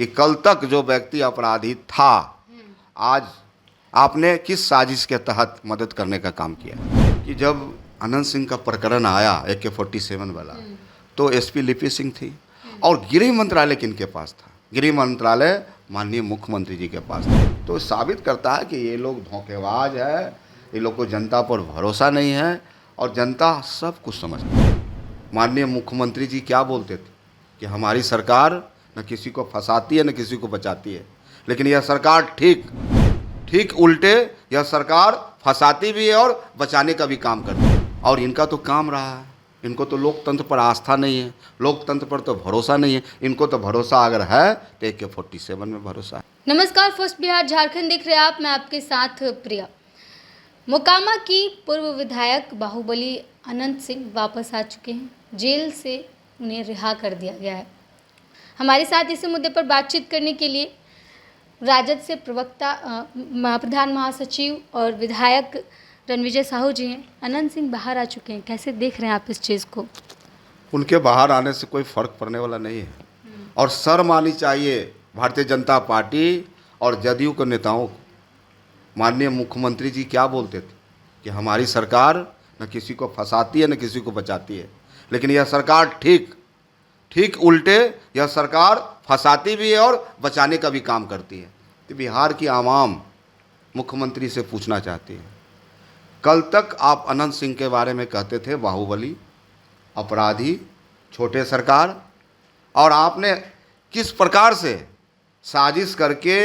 कि कल तक जो व्यक्ति अपराधी था, आज आपने किस साजिश के तहत मदद करने का काम किया? कि जब अनंत सिंह का प्रकरण आया AK-47 वाला, तो SP लिपि सिंह थी और गृह मंत्रालय किनके पास था? गृह मंत्रालय माननीय मुख्यमंत्री जी के पास था। तो साबित करता है कि ये लोग धोखेबाज है, ये लोग को जनता पर भरोसा नहीं है और जनता सब कुछ समझती है। माननीय मुख्यमंत्री जी क्या बोलते थे कि हमारी सरकार न किसी को फंसाती है न किसी को बचाती है, लेकिन यह सरकार ठीक उल्टे, यह सरकार फंसाती भी है और बचाने का भी काम करती है। और इनका तो काम रहा है, इनको तो लोकतंत्र पर आस्था नहीं है, लोकतंत्र पर तो भरोसा नहीं है। इनको तो भरोसा अगर है तो AK-47 में भरोसा है। नमस्कार, फर्स्ट बिहार झारखंड देख रहे हैं आप, मैं आपके साथ प्रिया। मोकामा की पूर्व विधायक बाहुबली अनंत सिंह वापस आ चुके हैं। जेल से उन्हें रिहा कर दिया गया है। हमारे साथ इस मुद्दे पर बातचीत करने के लिए राजद से प्रवक्ता प्रधान महासचिव और विधायक रणविजय साहू जी हैं। अनंत सिंह बाहर आ चुके हैं, कैसे देख रहे हैं आप इस चीज़ को? उनके बाहर आने से कोई फर्क पड़ने वाला नहीं है और शर्म आनी चाहिए भारतीय जनता पार्टी और जदयू के नेताओं को। माननीय मुख्यमंत्री जी क्या बोलते थे कि हमारी सरकार न किसी को फंसाती है न किसी को बचाती है, लेकिन यह सरकार ठीक उल्टे, यह सरकार फंसाती भी है और बचाने का भी काम करती है। तो बिहार की आवाम मुख्यमंत्री से पूछना चाहती है, कल तक आप अनंत सिंह के बारे में कहते थे बाहुबली, अपराधी, छोटे सरकार, और आपने किस प्रकार से साजिश करके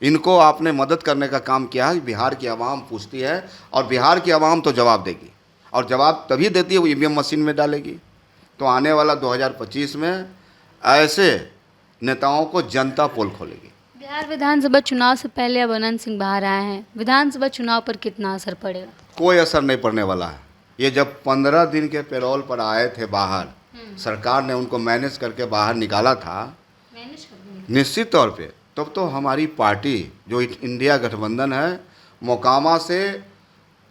इनको आपने मदद करने का काम किया है। बिहार की आवाम पूछती है और बिहार की आवाम तो जवाब देगी, और जवाब तभी देती है वो EVM मशीन में डालेगी। तो आने वाला 2025 में ऐसे नेताओं को जनता पोल खोलेगी। बिहार विधानसभा चुनाव से पहले अब अनंत सिंह बाहर आए हैं, विधानसभा चुनाव पर कितना असर पड़ेगा? कोई असर नहीं पड़ने वाला है। ये जब 15 दिन के पैरोल पर आए थे बाहर, सरकार ने उनको मैनेज करके बाहर निकाला था, निश्चित तौर पे तब तो हमारी पार्टी जो इंडिया गठबंधन है, मोकामा से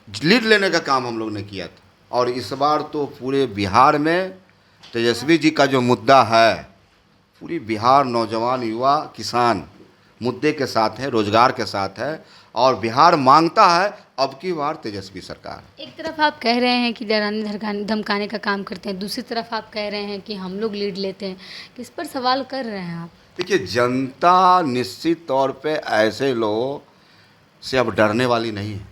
लीड लेने का काम हम लोग ने किया था। और इस बार तो पूरे बिहार में तेजस्वी जी का जो मुद्दा है, पूरी बिहार नौजवान युवा किसान मुद्दे के साथ है, रोजगार के साथ है, और बिहार मांगता है अब की बार तेजस्वी सरकार। एक तरफ आप कह रहे हैं कि डराने धमकाने का काम करते हैं, दूसरी तरफ आप कह रहे हैं कि हम लोग लीड लेते हैं। किस पर सवाल कर रहे हैं आप? देखिए, जनता निश्चित तौर पे ऐसे लोगों से अब डरने वाली नहीं है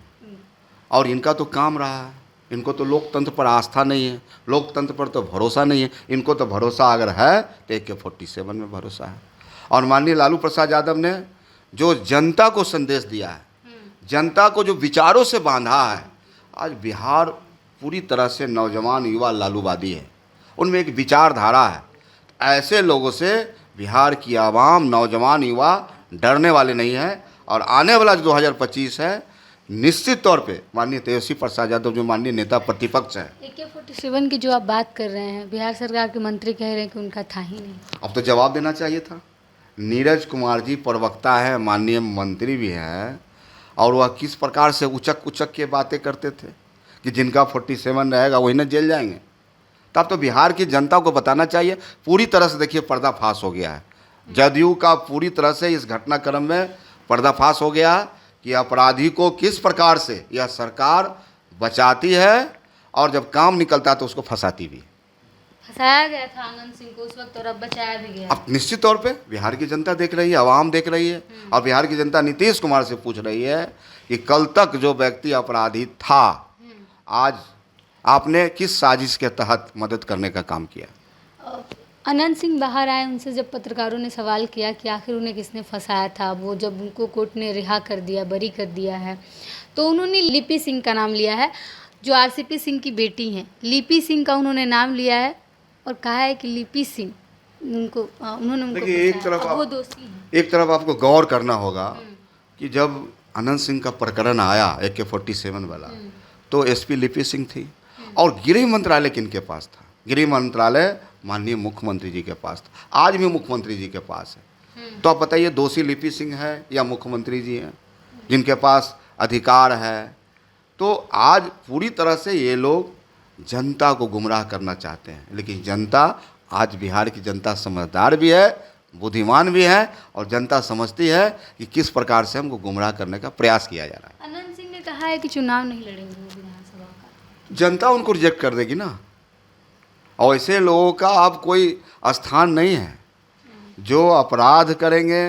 और इनका तो काम रहा है। इनको तो लोकतंत्र पर आस्था नहीं है, लोकतंत्र पर तो भरोसा नहीं है। इनको तो भरोसा अगर है तो AK-47 में भरोसा है। और माननीय लालू प्रसाद यादव ने जो जनता को संदेश दिया है, जनता को जो विचारों से बांधा है, आज बिहार पूरी तरह से नौजवान युवा लालूवादी है, उनमें एक विचारधारा है। ऐसे लोगों से बिहार की आवाम, नौजवान युवा डरने वाले नहीं है। और आने वाला जो 2025 है, निश्चित तौर पे माननीय तेजस्वी प्रसाद यादव जो माननीय नेता प्रतिपक्ष हैं, AK-47 की जो आप बात कर रहे हैं, बिहार सरकार के मंत्री कह रहे हैं कि उनका था ही नहीं। अब तो जवाब देना चाहिए था। नीरज कुमार जी प्रवक्ता है, माननीय मंत्री भी हैं, और वह किस प्रकार से उचक के बातें करते थे कि जिनका 47 रहेगा वही ना जेल जाएंगे। तब तो बिहार की जनता को बताना चाहिए। पूरी तरह से देखिए पर्दाफाश हो गया है, जदयू का पूरी तरह से इस घटनाक्रम में पर्दाफाश हो गया कि अपराधी को किस प्रकार से यह सरकार बचाती है और जब काम निकलता है तो उसको फंसाती भी। फंसाया गया था अनंत सिंह को उस वक्त और अब बचाया भी गया। अब निश्चित तौर पे बिहार की जनता देख रही है, आवाम देख रही है, और बिहार की जनता नीतीश कुमार से पूछ रही है कि कल तक जो व्यक्ति अपराधी था, आज आपने किस साजिश के तहत मदद करने का काम किया? अनंत सिंह बाहर आए, उनसे जब पत्रकारों ने सवाल किया कि आखिर उन्हें किसने फंसाया था, वो जब उनको कोर्ट ने रिहा कर दिया, बरी कर दिया है, तो उन्होंने लिपि सिंह का नाम लिया है, जो RCP सिंह की बेटी हैं। लिपि सिंह का उन्होंने नाम लिया है और कहा है कि लिपि सिंह उन्होंने उनको एक तरफ आपको गौर करना होगा कि जब अनंत सिंह का प्रकरण आया AK-47 वाला, तो SP लिपि सिंह थी और गृह मंत्रालय किनके पास था? गृह मंत्रालय माननीय मुख्यमंत्री जी के पास था, आज भी मुख्यमंत्री जी के पास है। तो आप बताइए, दोषी लिपि सिंह है या मुख्यमंत्री जी हैं जिनके पास अधिकार है? तो आज पूरी तरह से ये लोग जनता को गुमराह करना चाहते हैं, लेकिन जनता, आज बिहार की जनता समझदार भी है, बुद्धिमान भी है और जनता समझती है कि किस प्रकार से हमको गुमराह करने का प्रयास किया जा रहा है। अनंत सिंह ने कहा है कि चुनाव नहीं लड़ेंगे वो विधानसभा का। जनता उनको रिजेक्ट कर देगी ना, और ऐसे लोगों का अब कोई स्थान नहीं है जो अपराध करेंगे,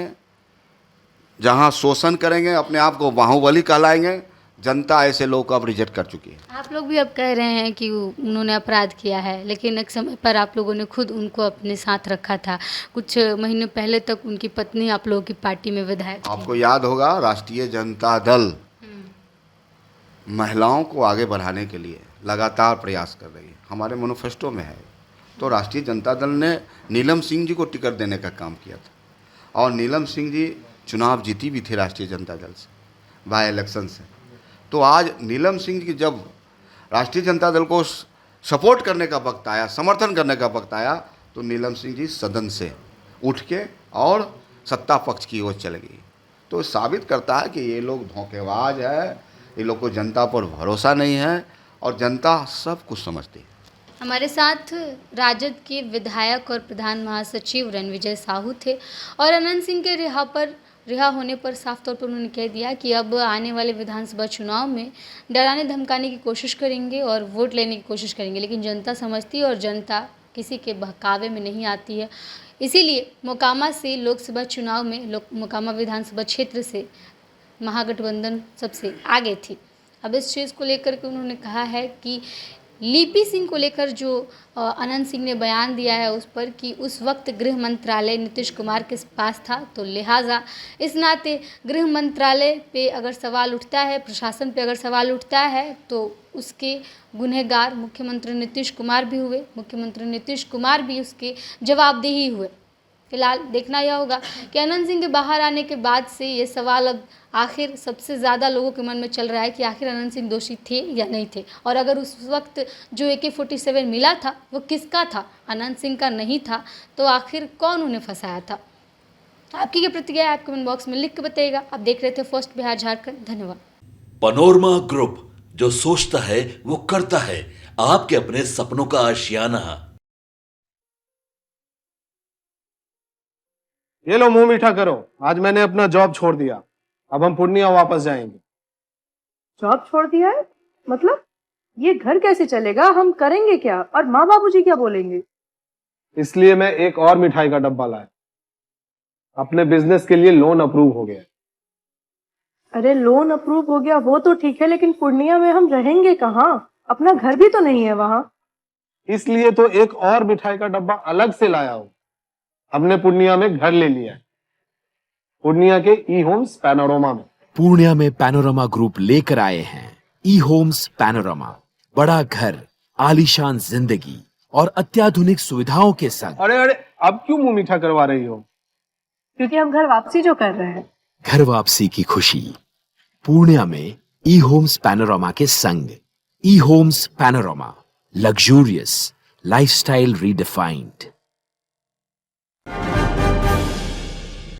जहां शोषण करेंगे, अपने आप को बाहुबली कहलाएंगे। जनता ऐसे लोगों को अब रिजेक्ट कर चुकी है। आप लोग भी अब कह रहे हैं कि उन्होंने अपराध किया है, लेकिन एक समय पर आप लोगों ने खुद उनको अपने साथ रखा था। कुछ महीने पहले तक उनकी पत्नी आप लोगों की पार्टी में विधायक थी। आपको याद होगा राष्ट्रीय जनता दल महिलाओं को आगे बढ़ाने के लिए लगातार प्रयास कर रही है, हमारे मैनिफेस्टो में है। तो राष्ट्रीय जनता दल ने नीलम सिंह जी को टिकट देने का काम किया था, और नीलम सिंह जी चुनाव जीती भी थी राष्ट्रीय जनता दल से, बाय इलेक्शन से। तो आज नीलम सिंह जी जब राष्ट्रीय जनता दल को सपोर्ट करने का वक्त आया, समर्थन करने का वक्त आया, तो नीलम सिंह जी सदन से उठ के और सत्ता पक्ष की ओर चले गई। तो साबित करता है कि ये लोग धोखेबाज है, ये लोग को जनता पर भरोसा नहीं है, और जनता सब कुछ समझती है। हमारे साथ राजद के विधायक और प्रधान महासचिव रणविजय साहू थे, और अनंत सिंह के रिहा होने पर साफ तौर पर उन्होंने कह दिया कि अब आने वाले विधानसभा चुनाव में डराने धमकाने की कोशिश करेंगे और वोट लेने की कोशिश करेंगे, लेकिन जनता समझती है और जनता किसी के बहकावे में नहीं आती है। इसीलिए मोकामा से लोकसभा चुनाव में मोकामा विधानसभा क्षेत्र से महागठबंधन सबसे आगे थी। अब इस चीज़ को लेकर के उन्होंने कहा है कि लिपि सिंह को लेकर जो अनंत सिंह ने बयान दिया है उस पर कि उस वक्त गृह मंत्रालय नीतीश कुमार के पास था, तो लिहाजा इस नाते गृह मंत्रालय पे अगर सवाल उठता है, प्रशासन पे अगर सवाल उठता है, तो उसके गुनहगार मुख्यमंत्री नीतीश कुमार भी हुए, मुख्यमंत्री नीतीश कुमार भी उसके जवाबदेही हुए। फिलहाल देखना यह होगा कि अनंत सिंह के बाहर आने के बाद से ये सवाल अब आखिर सबसे ज़्यादा लोगों के मन में चल रहा है कि आखिर अनंत सिंह दोषी थे या नहीं थे, और अगर उस वक्त जो AK-47 मिला था वो किसका था, अनंत सिंह का नहीं था, तो आखिर कौन उन्हें फंसाया था। आपकी क्या प्रतिक्रिया है, आप कमेंट बॉक्स में लिख के बताइएगा। आप देख रहे थे फर्स्ट बिहार झारखंड। धन्यवाद। पनोरमा ग्रुप, जो सोचता है वो करता है, आपके अपने सपनों का आशियाना। ये लो मुंह मीठा करो, आज मैंने अपना जॉब छोड़ दिया, अब हम पूर्णिया वापस जाएंगे। जॉब छोड़ दिया है? मतलब ये घर कैसे चलेगा, हम करेंगे क्या, और माँ बाबूजी क्या बोलेंगे? इसलिए मैं एक और मिठाई का डब्बा लाया, अपने बिजनेस के लिए लोन अप्रूव हो गया। अरे लोन अप्रूव हो गया वो तो ठीक है, लेकिन पूर्णिया में हम रहेंगे कहाँ? अपना घर भी तो नहीं है वहाँ। इसलिए तो एक और मिठाई का डब्बा अलग से लाया हूँ। हमने पूर्णिया में घर ले लिया है, पूर्णिया के ई होम्स पैनोरमा में। पूर्णिया में पैनोरमा ग्रुप लेकर आए हैं ई होम्स पैनोरमा, बड़ा घर, आलीशान जिंदगी और अत्याधुनिक सुविधाओं के संग। अरे अरे, अब क्यों मुंह मीठा करवा रही हो? क्योंकि हम घर वापसी जो कर रहे हैं। घर वापसी की खुशी पूर्णिया में ई होम्स पैनोरमा के संग। E Homes Panorama, luxurious lifestyle redefined.